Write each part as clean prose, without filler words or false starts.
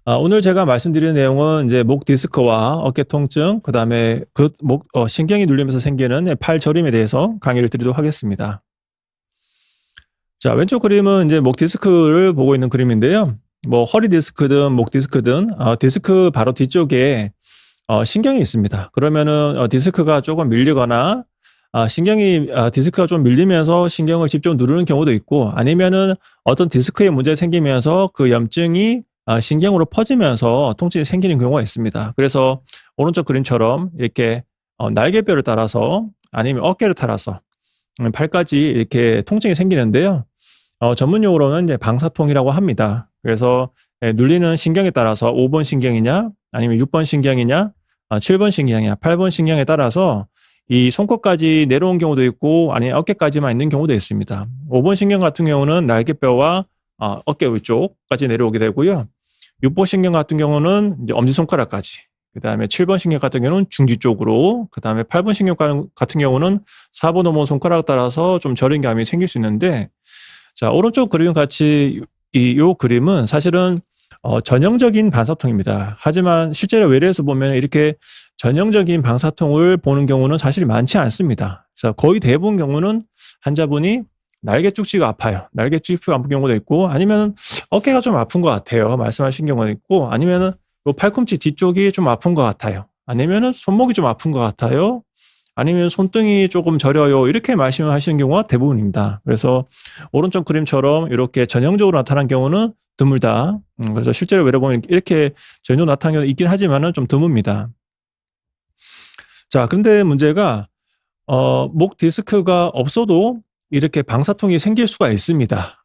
오늘 제가 말씀드리는 내용은 이제 목 디스크와 어깨 통증, 그다음에 신경이 눌리면서 생기는 팔 저림에 대해서 강의를 드리도록 하겠습니다. 자, 왼쪽 그림은 이제 목 디스크를 보고 있는 그림인데요. 뭐 허리 디스크든 목 디스크든 디스크 바로 뒤쪽에 신경이 있습니다. 그러면은 디스크가 조금 밀리거나 디스크가 좀 밀리면서 신경을 직접 누르는 경우도 있고, 아니면은 어떤 디스크에 문제 생기면서 그 염증이 신경으로 퍼지면서 통증이 생기는 경우가 있습니다. 그래서 오른쪽 그림처럼 이렇게 날개뼈를 따라서 아니면 어깨를 따라서 팔까지 이렇게 통증이 생기는데요. 전문 용어로는 이제 방사통이라고 합니다. 그래서 눌리는 신경에 따라서 5번 신경이냐 아니면 6번 신경이냐 7번 신경이냐 8번 신경에 따라서 이 손끝까지 내려온 경우도 있고 아니면 어깨까지만 있는 경우도 있습니다. 5번 신경 같은 경우는 날개뼈와 어깨 위쪽까지 내려오게 되고요. 6번 신경 같은 경우는 이제 엄지손가락까지, 그다음에 7번 신경 같은 경우는 중지 쪽으로, 그다음에 8번 신경 같은 경우는 4번, 5번 손가락 따라서 좀 저린 감이 생길 수 있는데, 자, 오른쪽 그림 같이 요 그림은 사실은 전형적인 방사통입니다. 하지만 실제로 외래에서 보면 이렇게 전형적인 방사통을 보는 경우는 사실 많지 않습니다. 그래서 거의 대부분 경우는 환자분이 날개 쭉지가 아파요. 날개 쭉지가 아픈 경우도 있고, 아니면 어깨가 좀 아픈 것 같아요. 말씀하신 경우도 있고, 아니면은 요 팔꿈치 뒤쪽이 좀 아픈 것 같아요. 아니면은 손목이 좀 아픈 것 같아요. 아니면 손등이 조금 저려요. 이렇게 말씀하시는 경우가 대부분입니다. 그래서 오른쪽 그림처럼 이렇게 전형적으로 나타난 경우는 드물다. 그래서 실제로 외래 보면 이렇게 전혀 나타나는 경우도 있긴 하지만은 좀 드뭅니다. 자, 근데 문제가 목 디스크가 없어도 이렇게 방사통이 생길 수가 있습니다.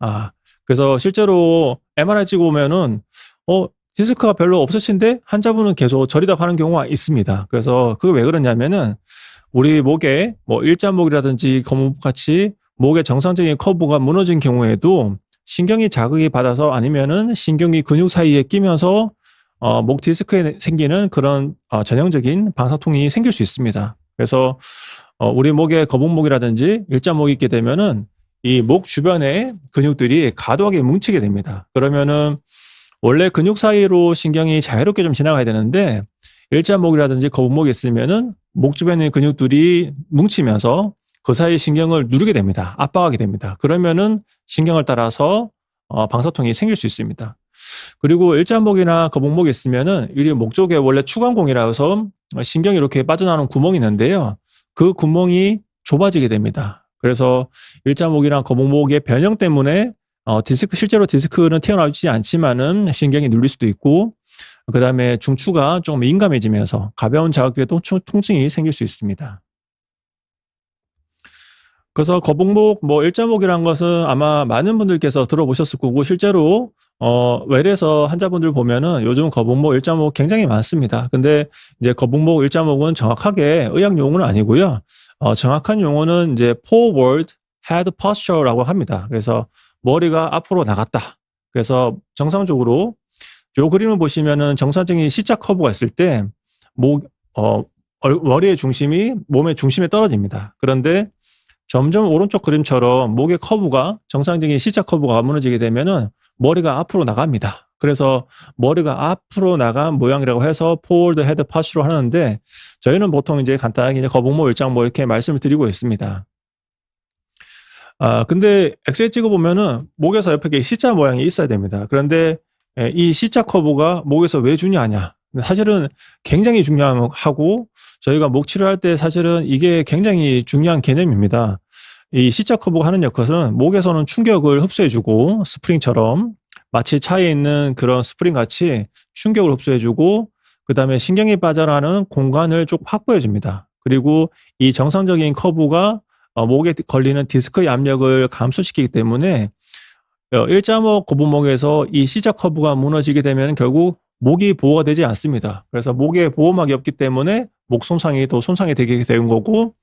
그래서 실제로 MRI 찍어 보면은 디스크가 별로 없으신데 환자분은 계속 저리다고 하는 경우가 있습니다. 그래서 그게 왜 그러냐면은 우리 목에 뭐 일자목이라든지 거북목 같이 목의 정상적인 커브가 무너진 경우에도 신경이 자극이 받아서 아니면은 신경이 근육 사이에 끼면서 목 디스크에 생기는 그런 전형적인 방사통이 생길 수 있습니다. 그래서 우리 목에 거북목이라든지 일자목이 있게 되면은 이 목 주변에 근육들이 과도하게 뭉치게 됩니다. 그러면은 원래 근육 사이로 신경이 자유롭게 좀 지나가야 되는데 일자목이라든지 거북목이 있으면은 목 주변의 근육들이 뭉치면서 그 사이 신경을 누르게 됩니다. 압박하게 됩니다. 그러면은 신경을 따라서 방사통이 생길 수 있습니다. 그리고 일자목이나 거북목이 있으면은 이 목 쪽에 원래 추간공이라 해서 신경이 이렇게 빠져나오는 구멍이 있는데요. 그 구멍이 좁아지게 됩니다. 그래서 일자목이나 거북목의 변형 때문에 실제로 디스크는 튀어나오지 않지만은 신경이 눌릴 수도 있고, 그다음에 중추가 좀 민감해지면서 가벼운 자극에도 통증이 생길 수 있습니다. 그래서 거북목, 일자목이라는 것은 아마 많은 분들께서 들어보셨을 거고, 실제로 외래에서 환자분들 보면은 요즘 거북목, 일자목 굉장히 많습니다. 근데 이제 거북목, 일자목은 정확하게 의학 용어는 아니고요. 정확한 용어는 이제 forward head posture라고 합니다. 그래서 머리가 앞으로 나갔다. 그래서 정상적으로 요 그림을 보시면은 정상적인 C자 커브가 있을 때 머리의 중심이 몸의 중심에 떨어집니다. 그런데 점점 오른쪽 그림처럼 목의 커브가 정상적인 C자 커브가 무너지게 되면은 머리가 앞으로 나갑니다. 그래서 머리가 앞으로 나간 모양이라고 해서 forward head posture로 하는데, 저희는 보통 이제 간단하게 이제 거북목, 일자목 이렇게 말씀을 드리고 있습니다. 근데 엑스레이 찍어 보면은 목에서 옆에 C자 모양이 있어야 됩니다. 그런데 이 C자 커브가 목에서 왜 중요하냐? 사실은 굉장히 중요하고, 저희가 목 치료할 때 사실은 이게 굉장히 중요한 개념입니다. 이 C자 커브가 하는 역할은 목에서는 충격을 흡수해주고, 스프링처럼 마치 차에 있는 그런 스프링 같이 충격을 흡수해주고, 그 다음에 신경이 빠져나가는 공간을 좀 확보해줍니다. 그리고 이 정상적인 커브가 목에 걸리는 디스크의 압력을 감소시키기 때문에 일자목, 거북목에서 이 C자 커브가 무너지게 되면 결국 목이 보호가 되지 않습니다. 그래서 목에 보호막이 없기 때문에 목 손상이 또 손상이 되게 되는 거고,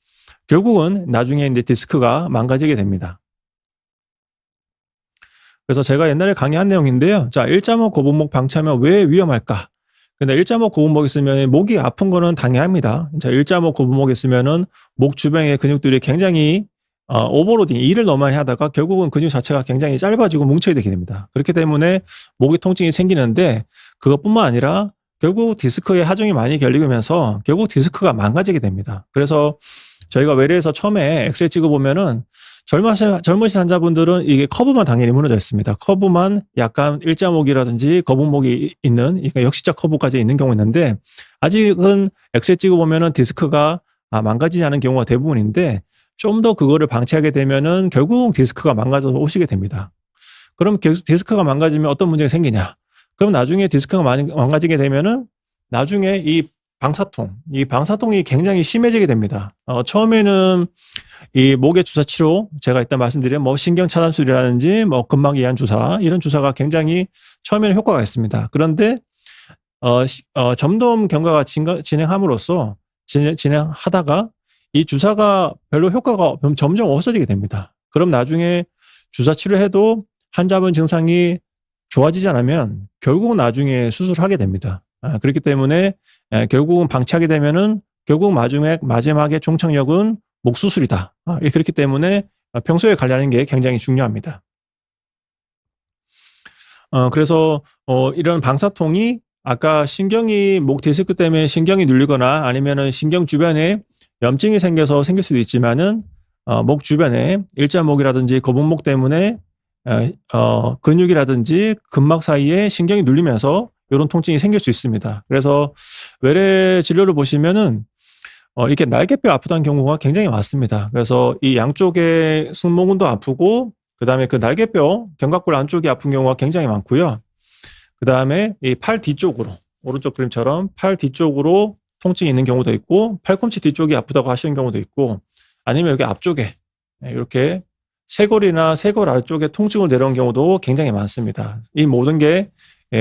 결국은 나중에 이제 디스크가 망가지게 됩니다. 그래서 제가 옛날에 강의한 내용인데요. 자, 일자목, 거북목 방치하면 왜 위험할까? 근데 일자목, 거북목 있으면 목이 아픈 거는 당연합니다. 자, 일자목, 거북목 있으면은 목 주변의 근육들이 굉장히 오버로딩, 일을 너무 많이 하다가 결국은 근육 자체가 굉장히 짧아지고 뭉쳐야 되게 됩니다. 그렇기 때문에 목의 통증이 생기는데 그것뿐만 아니라 결국 디스크에 하중이 많이 결리면서 결국 디스크가 망가지게 됩니다. 그래서 저희가 외래에서 처음에 엑스레이 찍어보면은 젊으신 환자분들은 이게 커브만 당연히 무너져 있습니다. 커브만 약간 일자목이라든지 거북목이 있는, 그러니까 역시적 커브까지 있는 경우가 있는데 아직은 엑스레이 찍어보면은 디스크가 망가지지 않은 경우가 대부분인데 좀 더 그거를 방치하게 되면은 결국 디스크가 망가져서 오시게 됩니다. 그럼 디스크가 망가지면 어떤 문제가 생기냐? 그럼 나중에 디스크가 망가지게 되면은 나중에 이 방사통이 굉장히 심해지게 됩니다. 처음에는 이 목의 주사 치료, 제가 이따 말씀드린 뭐 신경 차단술이라든지 뭐 근막 이완 주사, 이런 주사가 굉장히 처음에는 효과가 있습니다. 그런데 점점 경과가 진행함으로써 진행하다가 이 주사가 별로 효과가 점점 없어지게 됩니다. 그럼 나중에 주사 치료해도 환자분 증상이 좋아지지 않으면 결국은 나중에 수술하게 됩니다. 그렇기 때문에 결국은 방치하게 되면은 결국 마지막에 종착역은 목 수술이다. 그렇기 때문에 평소에 관리하는 게 굉장히 중요합니다. 그래서 이런 방사통이 아까 신경이 목 디스크 때문에 신경이 눌리거나 아니면은 신경 주변에 염증이 생겨서 생길 수도 있지만은 목 주변에 일자목이라든지 거북목 때문에 근육이라든지 근막 사이에 신경이 눌리면서 이런 통증이 생길 수 있습니다. 그래서 외래 진료를 보시면은 이렇게 날개뼈 아프다는 경우가 굉장히 많습니다. 그래서 이 양쪽의 승모근도 아프고 그다음에 그 날개뼈 견갑골 안쪽이 아픈 경우가 굉장히 많고요. 그다음에 이 팔 뒤쪽으로, 오른쪽 그림처럼 팔 뒤쪽으로 통증이 있는 경우도 있고 팔꿈치 뒤쪽이 아프다고 하시는 경우도 있고 아니면 여기 앞쪽에 이렇게 쇄골이나 쇄골 아래쪽에 통증을 내려온 경우도 굉장히 많습니다. 이 모든 게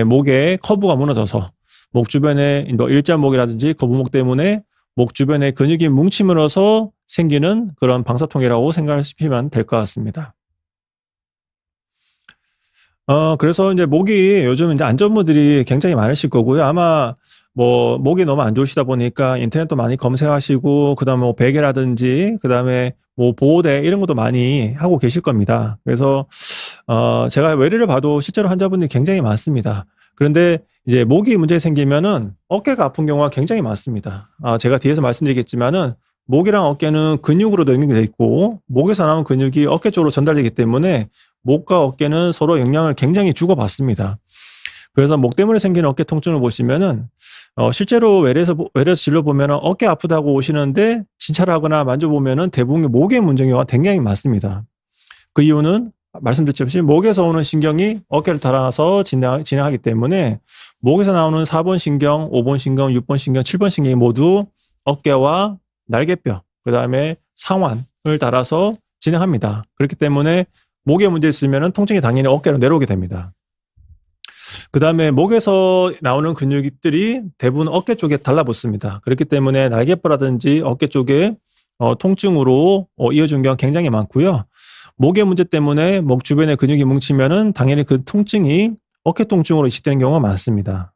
목에 커브가 무너져서 목 주변에 일자목이라든지 거북목 때문에 목 주변에 근육이 뭉침으로써 생기는 그런 방사통이라고 생각하시면 될 것 같습니다. 그래서 이제 목이 요즘 이제 안 좋은 분들이 굉장히 많으실 거고요. 아마 뭐 목이 너무 안 좋으시다 보니까 인터넷도 많이 검색하시고 그다음에 뭐 베개라든지 그다음에 뭐 보호대 이런 것도 많이 하고 계실 겁니다. 그래서 제가 외래를 봐도 실제로 환자분들이 굉장히 많습니다. 그런데 이제 목이 문제 생기면은 어깨가 아픈 경우가 굉장히 많습니다. 제가 뒤에서 말씀드리겠지만은 목이랑 어깨는 근육으로 연결되어 있고 목에서 나온 근육이 어깨 쪽으로 전달되기 때문에 목과 어깨는 서로 영향을 굉장히 주고받습니다. 그래서 목 때문에 생기는 어깨 통증을 보시면은 실제로 외래에서 진료 보면은 어깨 아프다고 오시는데 진찰을 하거나 만져보면은 대부분 목의 문제인 경우가 굉장히 많습니다. 그 이유는 말씀드렸듯이 목에서 오는 신경이 어깨를 따라서 진행하기 때문에 목에서 나오는 4번 신경, 5번 신경, 6번 신경, 7번 신경이 모두 어깨와 날개뼈, 그 다음에 상완을 따라서 진행합니다. 그렇기 때문에 목에 문제 있으면 통증이 당연히 어깨로 내려오게 됩니다. 그 다음에 목에서 나오는 근육들이 대부분 어깨 쪽에 달라붙습니다. 그렇기 때문에 날개뼈라든지 어깨 쪽에 통증으로 이어진 경우가 굉장히 많고요. 목의 문제 때문에 목 주변에 근육이 뭉치면은 당연히 그 통증이 어깨 통증으로 이식되는 경우가 많습니다.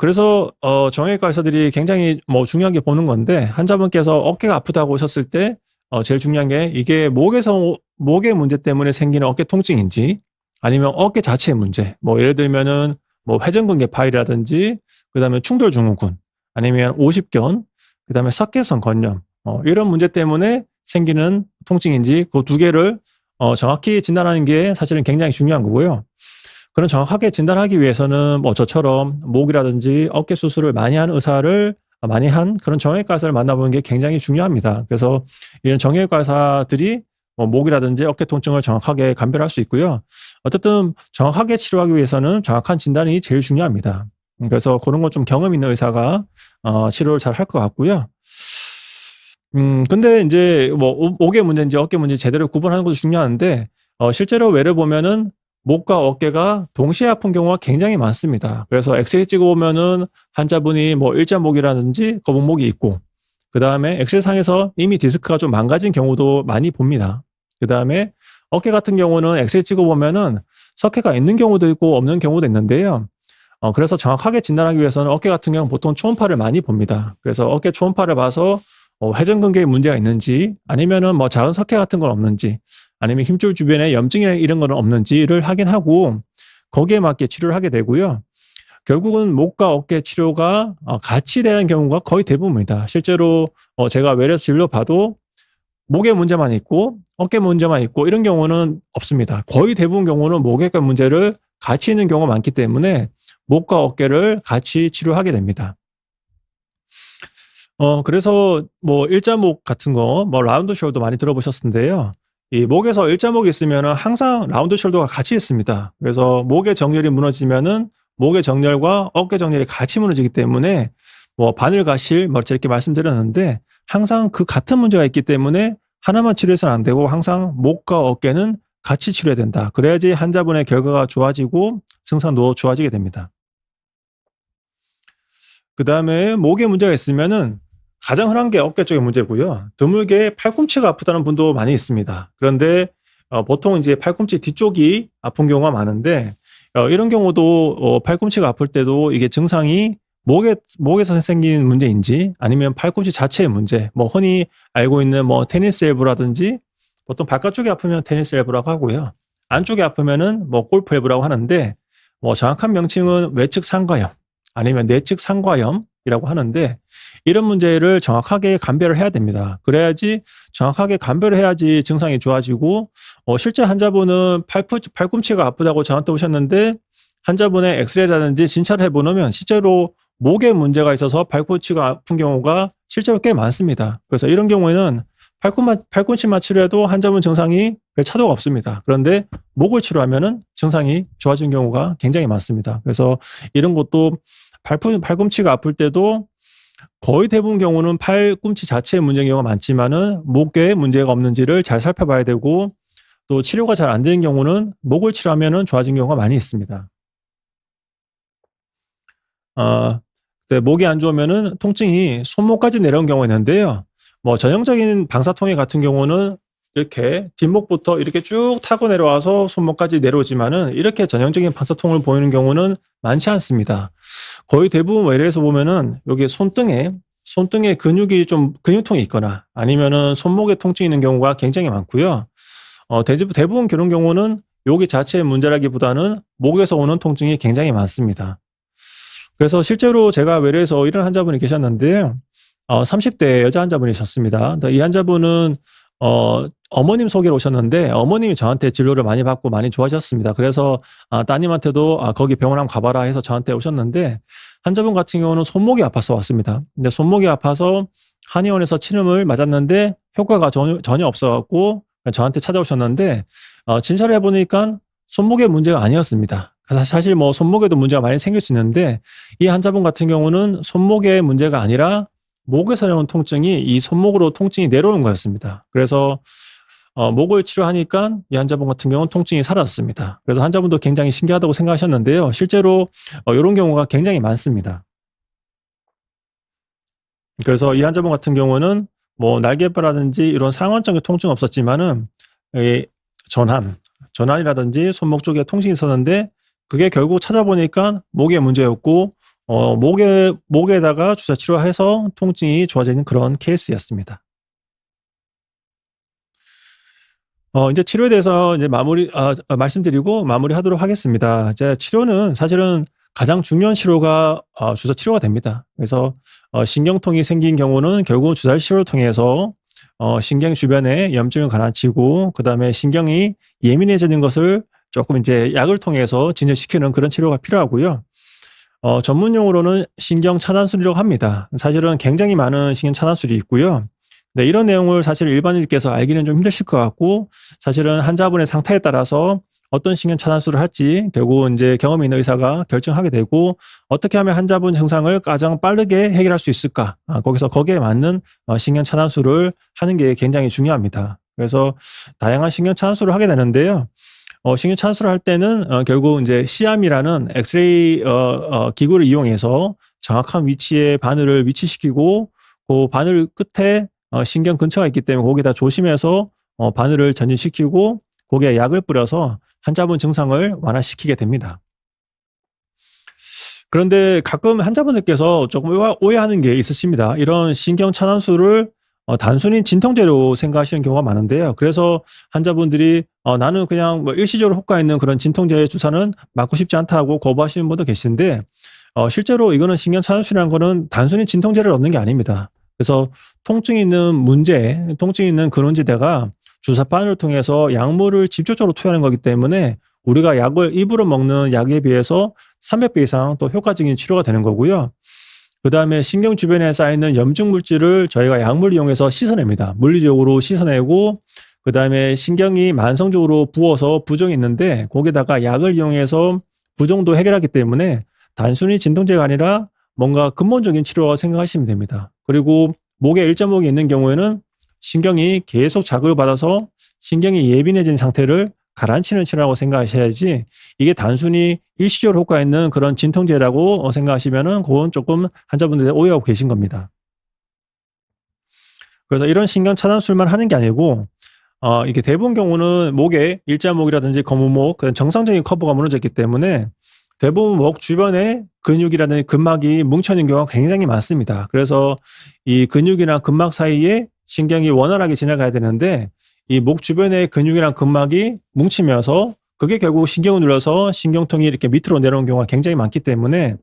그래서 정형외과 의사들이 굉장히 중요하게 보는 건데 환자분께서 어깨가 아프다고 오셨을 때 제일 중요한 게 이게 목의 문제 때문에 생기는 어깨 통증인지 아니면 어깨 자체의 문제, 뭐 예를 들면은 뭐 회전근개 파열이라든지 그다음에 충돌 증후군 아니면 오십견, 그다음에 석회성 건염 이런 문제 때문에 생기는 통증인지 그 두 개를 정확히 진단하는 게 사실은 굉장히 중요한 거고요. 그런 정확하게 진단하기 위해서는 뭐 저처럼 목이라든지 어깨 수술을 많이 한 그런 정형외과 의사를 만나보는 게 굉장히 중요합니다. 그래서 이런 정형외과 의사들이 목이라든지 어깨 통증을 정확하게 감별할 수 있고요. 어쨌든 정확하게 치료하기 위해서는 정확한 진단이 제일 중요합니다. 그래서 그런 거 좀 경험 있는 의사가 치료를 잘 할 것 같고요. 근데 이제 뭐 목의 문제인지 어깨 문제인지 제대로 구분하는 것도 중요한데 실제로 외래 보면은 목과 어깨가 동시에 아픈 경우가 굉장히 많습니다. 그래서 엑스레이 찍어보면은 환자분이 뭐 일자목이라든지 거북목이 있고 그다음에 엑스레이 상에서 이미 디스크가 좀 망가진 경우도 많이 봅니다. 그다음에 어깨 같은 경우는 엑스레이 찍어보면은 석회가 있는 경우도 있고 없는 경우도 있는데요. 그래서 정확하게 진단하기 위해서는 어깨 같은 경우는 보통 초음파를 많이 봅니다. 그래서 어깨 초음파를 봐서 회전근개에 문제가 있는지, 아니면은 뭐 작은 석회 같은 건 없는지, 아니면 힘줄 주변에 염증이나 이런 거는 없는지를 확인하고 거기에 맞게 치료를 하게 되고요. 결국은 목과 어깨 치료가 같이 되는 경우가 거의 대부분입니다. 실제로 제가 외래에서 진료봐도 목에 문제만 있고 어깨 문제만 있고 이런 경우는 없습니다. 거의 대부분 경우는 목에 문제를 같이 있는 경우가 많기 때문에 목과 어깨를 같이 치료하게 됩니다. 그래서 뭐 일자목 같은 거, 뭐 라운드 숄더 많이 들어보셨을 텐데요. 이 목에서 일자목이 있으면은 항상 라운드 숄더가 같이 있습니다. 그래서 목의 정렬이 무너지면은 목의 정렬과 어깨 정렬이 같이 무너지기 때문에 뭐 바늘과 실, 뭐 이렇게 말씀드렸는데 항상 그 같은 문제가 있기 때문에 하나만 치료해서는 안 되고 항상 목과 어깨는 같이 치료해야 된다. 그래야지 환자분의 결과가 좋아지고 증상도 좋아지게 됩니다. 그다음에 목에 문제가 있으면은 가장 흔한 게 어깨 쪽의 문제고요. 드물게 팔꿈치가 아프다는 분도 많이 있습니다. 그런데 보통 이제 팔꿈치 뒤쪽이 아픈 경우가 많은데 이런 경우도 팔꿈치가 아플 때도 이게 증상이 목에서 생긴 문제인지 아니면 팔꿈치 자체의 문제, 뭐 흔히 알고 있는 뭐 테니스 엘보라든지 보통 바깥쪽이 아프면 테니스 엘보라고 하고요. 안쪽이 아프면은 뭐 골프 엘보라고 하는데 뭐 정확한 명칭은 외측 상과염 아니면 내측 상과염이라고 하는데 이런 문제를 정확하게 감별을 해야 됩니다. 그래야지 정확하게 감별을 해야지 증상이 좋아지고 실제 환자분은 팔꿈치가 아프다고 저한테 오셨는데 환자분의 엑스레이라든지 진찰을 해보면 실제로 목에 문제가 있어서 팔꿈치가 아픈 경우가 실제로 꽤 많습니다. 그래서 이런 경우에는 팔꿈치만 치료해도 환자분 증상이 별 차도가 없습니다. 그런데 목을 치료하면은 증상이 좋아진 경우가 굉장히 많습니다. 그래서 이런 것도 팔꿈치가 아플 때도 거의 대부분 경우는 팔꿈치 자체의 문제인 경우가 많지만은 목에 문제가 없는지를 잘 살펴봐야 되고 또 치료가 잘 안 되는 경우는 목을 치료하면은 좋아진 경우가 많이 있습니다. 네, 목이 안 좋으면은 통증이 손목까지 내려온 경우가 있는데요. 뭐 전형적인 방사통해 같은 경우는 이렇게 뒷목부터 이렇게 쭉 타고 내려와서 손목까지 내려오지만은 이렇게 전형적인 방사통을 보이는 경우는 많지 않습니다. 거의 대부분 외래에서 보면은 여기 손등에 근육이 좀 근육통이 있거나 아니면은 손목에 통증이 있는 경우가 굉장히 많고요. 대부분 그런 경우는 여기 자체의 문제라기보다는 목에서 오는 통증이 굉장히 많습니다. 그래서 실제로 제가 외래에서 이런 환자분이 계셨는데요. 30대 여자 환자분이셨습니다. 이 환자분은 어머님 소개로 오셨는데 어머님이 저한테 진료를 많이 받고 많이 좋아하셨습니다. 그래서 따님한테도 거기 병원 한번 가봐라 해서 저한테 오셨는데 환자분 같은 경우는 손목이 아파서 왔습니다. 근데 손목이 아파서 한의원에서 침을 맞았는데 효과가 전혀 없어갖고 저한테 찾아오셨는데 진찰을 해보니까 손목에 문제가 아니었습니다. 사실 뭐 손목에도 문제가 많이 생길 수 있는데 이 환자분 같은 경우는 손목에 문제가 아니라 목에서 나오는 통증이 이 손목으로 통증이 내려오는 거였습니다. 그래서 목을 치료하니까 이 환자분 같은 경우는 통증이 사라졌습니다. 그래서 환자분도 굉장히 신기하다고 생각하셨는데요. 실제로 이런 경우가 굉장히 많습니다. 그래서 이 환자분 같은 경우는 뭐 날개뼈라든지 이런 상완적인 통증은 없었지만은 이 전환이라든지 손목 쪽에 통증이 있었는데 그게 결국 찾아보니까 목에 문제였고 목에다가 주사 치료해서 통증이 좋아지는 그런 케이스였습니다. 이제 치료에 대해서 이제 말씀드리고 마무리하도록 하겠습니다. 이제 치료는 사실은 가장 중요한 치료가 주사 치료가 됩니다. 그래서 신경통이 생긴 경우는 결국 주사 치료를 통해서 신경 주변에 염증을 가라앉히고 그다음에 신경이 예민해지는 것을 조금 이제 약을 통해서 진정시키는 그런 치료가 필요하고요. 전문 용어로는 신경 차단술이라고 합니다. 사실은 굉장히 많은 신경 차단술이 있고요. 네, 이런 내용을 사실 일반인들께서 알기는 좀 힘드실 것 같고 사실은 환자분의 상태에 따라서 어떤 신경 차단술을 할지 결국 이제 경험이 있는 의사가 결정하게 되고 어떻게 하면 환자분 증상을 가장 빠르게 해결할 수 있을까? 거기에 맞는 신경 차단술을 하는 게 굉장히 중요합니다. 그래서 다양한 신경 차단술을 하게 되는데요. 신경 차단술을 할 때는 결국 이제 시암이라는 엑스레이 기구를 이용해서 정확한 위치에 바늘을 위치시키고 그 바늘 끝에 신경 근처가 있기 때문에 거기다 조심해서 바늘을 전진시키고 거기에 약을 뿌려서 환자분 증상을 완화시키게 됩니다. 그런데 가끔 환자분들께서 조금 오해하는 게 있으십니다. 이런 신경 차단술을 단순히 진통제로 생각하시는 경우가 많은데요. 그래서 환자분들이 "나는 그냥 뭐 일시적으로 효과 있는 그런 진통제 주사는 맞고 싶지 않다."고 거부하시는 분도 계신데 실제로 이거는 신경 차단술이라는 거는 단순히 진통제를 얻는 게 아닙니다. 그래서 통증이 있는 문제, 통증이 있는 근원지대가 주사바늘을 통해서 약물을 직접적으로 투여하는 거기 때문에 우리가 약을 입으로 먹는 약에 비해서 300배 이상 또 효과적인 치료가 되는 거고요. 그다음에 신경 주변에 쌓여있는 염증 물질을 저희가 약물을 이용해서 씻어냅니다. 물리적으로 씻어내고 그다음에 신경이 만성적으로 부어서 부종이 있는데 거기다가 약을 이용해서 부종도 해결하기 때문에 단순히 진통제가 아니라 뭔가 근본적인 치료라고 생각하시면 됩니다. 그리고 목에 일자목이 있는 경우에는 신경이 계속 자극을 받아서 신경이 예민해진 상태를 가라앉히는 치료라고 생각하셔야지 이게 단순히 일시적으로 효과 있는 그런 진통제라고 생각하시면은 그건 조금 환자분들이 오해하고 계신 겁니다. 그래서 이런 신경 차단술만 하는 게 아니고 이게 대부분 경우는 목에 일자목이라든지 거무목 그런 정상적인 커브가 무너졌기 때문에 대부분 목 주변에 근육이라든지 근막이 뭉쳐 있는 경우가 굉장히 많습니다. 그래서 이 근육이나 근막 사이에 신경이 원활하게 지나가야 되는데 이 목 주변의 근육이랑 근막이 뭉치면서 그게 결국 신경을 눌러서 신경통이 이렇게 밑으로 내려오는 경우가 굉장히 많기 때문에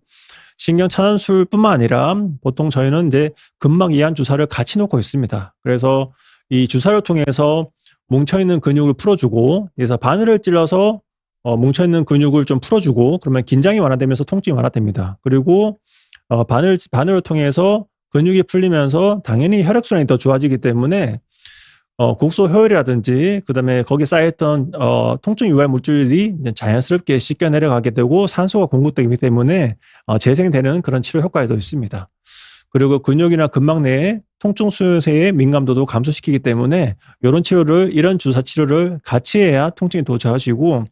신경 차단술뿐만 아니라 보통 저희는 이제 근막 이완 주사를 같이 놓고 있습니다. 그래서 이 주사를 통해서 뭉쳐 있는 근육을 풀어주고 그래서 바늘을 찔러서 뭉쳐 있는 근육을 좀 풀어주고 그러면 긴장이 완화되면서 통증이 완화됩니다. 그리고 바늘을 통해서 근육이 풀리면서 당연히 혈액순환이 더 좋아지기 때문에 국소 효율이라든지 그다음에 거기에 쌓여있던 통증 유발 물질이 이제 자연스럽게 씻겨 내려가게 되고 산소가 공급되기 때문에 재생되는 그런 치료 효과도 있습니다. 그리고 근육이나 근막 내에 통증 수세의 민감도도 감소시키기 때문에 이런 주사 치료를 같이 해야 통증이 더 좋아지고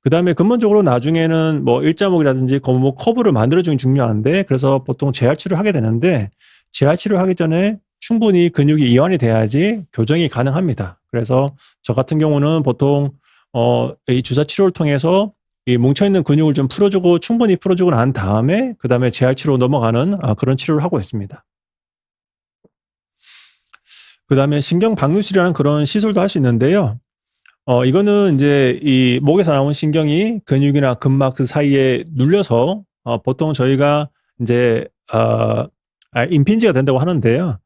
그다음에 근본적으로 나중에는 뭐 일자목이라든지 거무목 커브를 만들어주는 게 중요한데 그래서 보통 재활 치료를 하게 되는데 재활 치료를 하기 전에 충분히 근육이 이완이 돼야지 교정이 가능합니다. 그래서 저 같은 경우는 보통 이 주사 치료를 통해서 이 뭉쳐 있는 근육을 좀 풀어주고 충분히 풀어주고 난 다음에 그다음에 재활 치료로 넘어가는 그런 치료를 하고 있습니다. 그다음에 신경 방류술이라는 그런 시술도 할 수 있는데요. 이거는 인제 이 목에서 나온 신경이 근육이나 근막 그 사이에 눌려서 보통 저희가 인제 임핀지가 된다고 하는데요.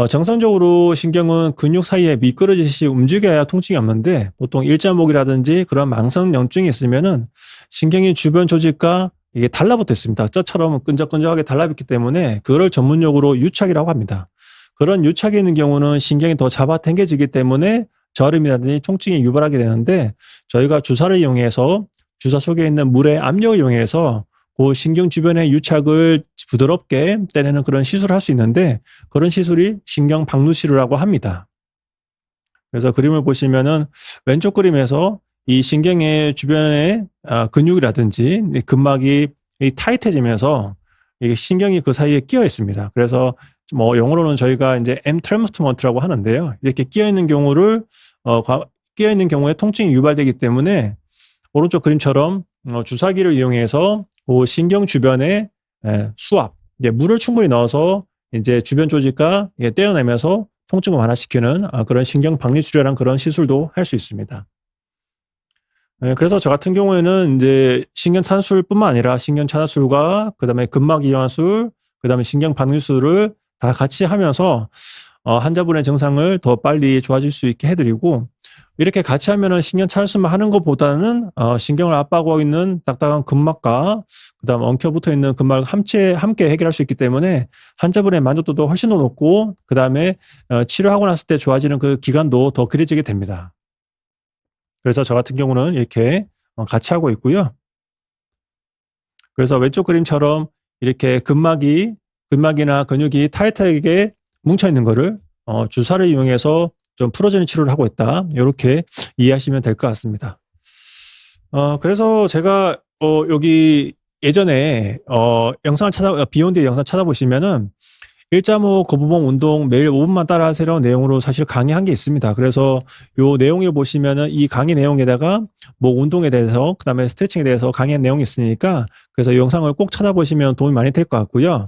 정상적으로 신경은 근육 사이에 미끄러지듯이 움직여야 통증이 없는데 보통 일자목이라든지 그런 망성염증이 있으면은 신경이 주변 조직과 이게 달라붙어 있습니다. 쪄처럼 끈적끈적하게 달라붙기 때문에 그거를 전문용어로 유착이라고 합니다. 그런 유착이 있는 경우는 신경이 더 잡아당겨지기 때문에 저림이라든지 통증이 유발하게 되는데 저희가 주사를 이용해서 주사 속에 있는 물의 압력을 이용해서 그 신경 주변의 유착을 부드럽게 떼내는 그런 시술을 할 수 있는데 그런 시술이 신경 방류치료라고 합니다. 그래서 그림을 보시면은 왼쪽 그림에서 이 신경의 주변에 근육이라든지 이 근막이 타이트해지면서 이게 신경이 그 사이에 끼어 있습니다. 그래서 뭐 영어로는 저희가 이제 엔트래먼트라고 하는데요. 이렇게 끼어 있는 경우를 끼어 있는 경우에 통증이 유발되기 때문에 오른쪽 그림처럼 주사기를 이용해서 그 신경 주변에 수압, 이제 물을 충분히 넣어서 이제 주변 조직과 떼어내면서 통증을 완화시키는 그런 신경 방류치료라는 그런 시술도 할 수 있습니다. 그래서 저 같은 경우에는 이제 신경 차단술뿐만 아니라 신경 차단술과 그다음에 근막 이완술, 그다음에 신경 방류술을 다 같이 하면서 환자분의 증상을 더 빨리 좋아질 수 있게 해 드리고 이렇게 같이 하면은 신경 차단술만 하는 것보다는 신경을 압박하고 있는 딱딱한 근막과 그다음 엉켜붙어 있는 근막을 함께 해결할 수 있기 때문에 환자분의 만족도도 훨씬 더 높고 그다음에 치료하고 났을 때 좋아지는 그 기간도 더 길어지게 됩니다. 그래서 저 같은 경우는 이렇게 같이 하고 있고요. 그래서 왼쪽 그림처럼 이렇게 근막이나 근육이 타이트하게 뭉쳐 있는 거를 주사를 이용해서 좀 풀어주는 치료를 하고 있다. 요렇게 이해하시면 될 것 같습니다. 그래서 제가 여기 예전에 비욘드의 영상 찾아보시면은 일자목 거부봉 운동 매일 5분만 따라 하세요 내용으로 사실 강의한 게 있습니다. 그래서 요 내용을 보시면은 이 강의 내용에다가 목 운동에 대해서 그다음에 스트레칭에 대해서 강의한 내용이 있으니까 그래서 이 영상을 꼭 찾아보시면 도움이 많이 될 것 같고요.